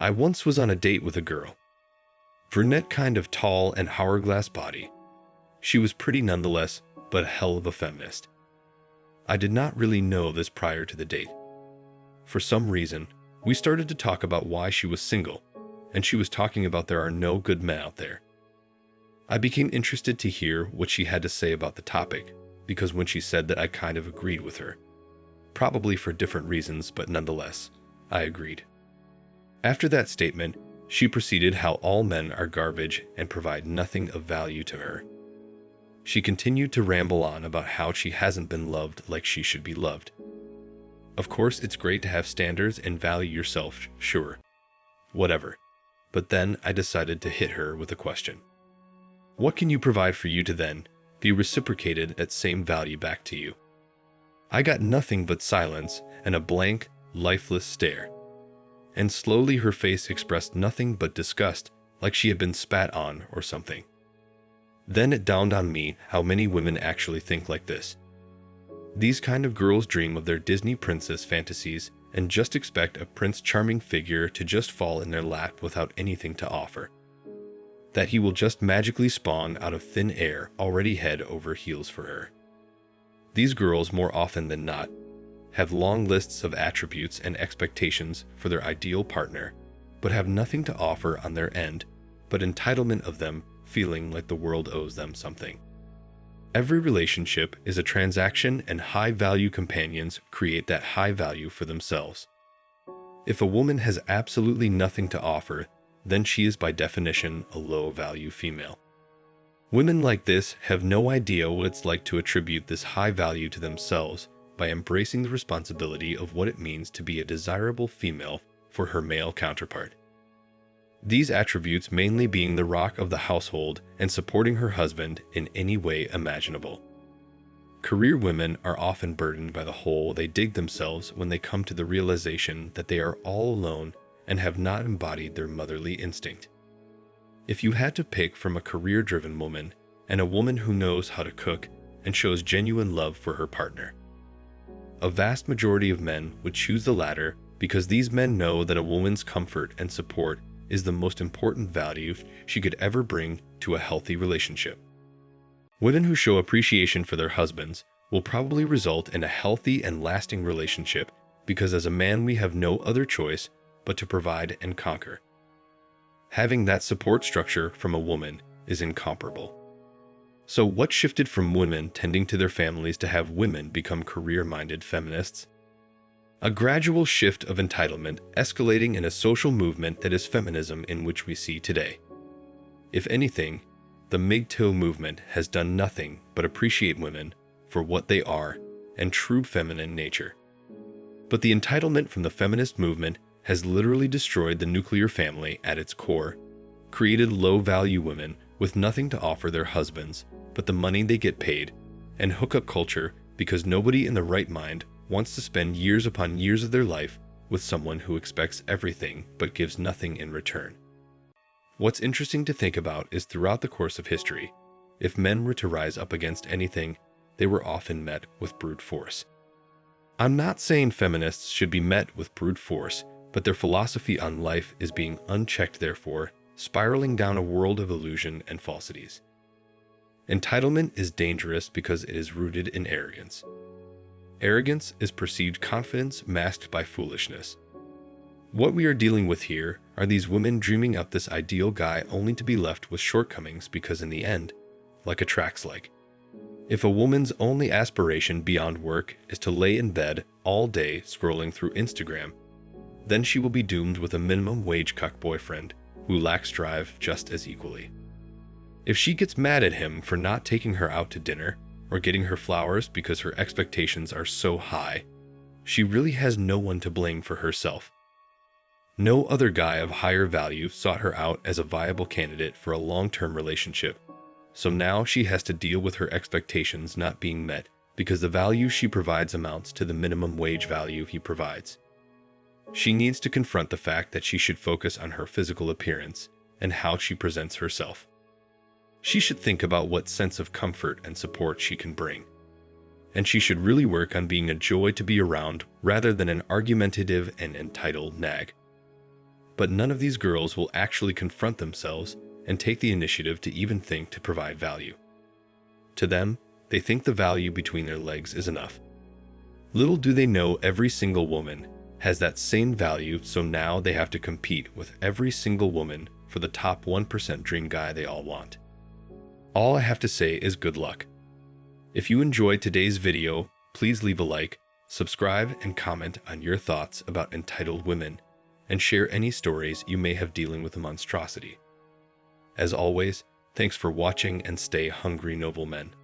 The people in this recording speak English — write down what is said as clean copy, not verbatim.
I once was on a date with a girl. Brunette, kind of tall and hourglass body. She was pretty nonetheless, but a hell of a feminist. I did not really know this prior to the date. For some reason, we started to talk about why she was single, and she was talking about there are no good men out there. I became interested to hear what she had to say about the topic, because when she said that, I kind of agreed with her. Probably for different reasons, but nonetheless, I agreed. After that statement, she proceeded how all men are garbage and provide nothing of value to her. She continued to ramble on about how she hasn't been loved like she should be loved. Of course, it's great to have standards and value yourself, sure. Whatever. But then I decided to hit her with a question. What can you provide for you to then be reciprocated at same value back to you? I got nothing but silence and a blank, lifeless stare. And slowly her face expressed nothing but disgust, like she had been spat on or something. Then it dawned on me how many women actually think like this. These kind of girls dream of their Disney princess fantasies and just expect a Prince Charming figure to just fall in their lap without anything to offer. That he will just magically spawn out of thin air already head over heels for her. These girls, more often than not, have long lists of attributes and expectations for their ideal partner, but have nothing to offer on their end but entitlement of them feeling like the world owes them something. Every relationship is a transaction, and high-value companions create that high value for themselves. If a woman has absolutely nothing to offer, then she is by definition a low-value female. Women like this have no idea what it's like to attribute this high value to themselves by embracing the responsibility of what it means to be a desirable female for her male counterpart. These attributes mainly being the rock of the household and supporting her husband in any way imaginable. Career women are often burdened by the hole they dig themselves when they come to the realization that they are all alone and have not embodied their motherly instinct. If you had to pick from a career-driven woman and a woman who knows how to cook and shows genuine love for her partner, a vast majority of men would choose the latter because these men know that a woman's comfort and support is the most important value she could ever bring to a healthy relationship. Women who show appreciation for their husbands will probably result in a healthy and lasting relationship because as a man we have no other choice but to provide and conquer. Having that support structure from a woman is incomparable. So what shifted from women tending to their families to have women become career-minded feminists? A gradual shift of entitlement escalating in a social movement that is feminism in which we see today. If anything, the MGTOW movement has done nothing but appreciate women for what they are and true feminine nature. But the entitlement from the feminist movement has literally destroyed the nuclear family at its core, created low-value women with nothing to offer their husbands but the money they get paid, and hookup culture because nobody in the right mind wants to spend years upon years of their life with someone who expects everything but gives nothing in return. What's interesting to think about is throughout the course of history, if men were to rise up against anything, they were often met with brute force. I'm not saying feminists should be met with brute force, but their philosophy on life is being unchecked, therefore, spiraling down a world of illusion and falsities. Entitlement is dangerous because it is rooted in arrogance. Arrogance is perceived confidence masked by foolishness. What we are dealing with here are these women dreaming up this ideal guy only to be left with shortcomings because in the end, like attracts like. If a woman's only aspiration beyond work is to lay in bed all day scrolling through Instagram, then she will be doomed with a minimum wage cuck boyfriend who lacks drive just as equally. If she gets mad at him for not taking her out to dinner or getting her flowers because her expectations are so high, she really has no one to blame for herself. No other guy of higher value sought her out as a viable candidate for a long-term relationship, so now she has to deal with her expectations not being met because the value she provides amounts to the minimum wage value he provides. She needs to confront the fact that she should focus on her physical appearance and how she presents herself. She should think about what sense of comfort and support she can bring. And she should really work on being a joy to be around rather than an argumentative and entitled nag. But none of these girls will actually confront themselves and take the initiative to even think to provide value. To them, they think the value between their legs is enough. Little do they know every single woman has that same value, so now they have to compete with every single woman for the top 1% dream guy they all want. All I have to say is good luck. If you enjoyed today's video, please leave a like, subscribe, and comment on your thoughts about entitled women, and share any stories you may have dealing with a monstrosity. As always, thanks for watching and stay hungry, noble men.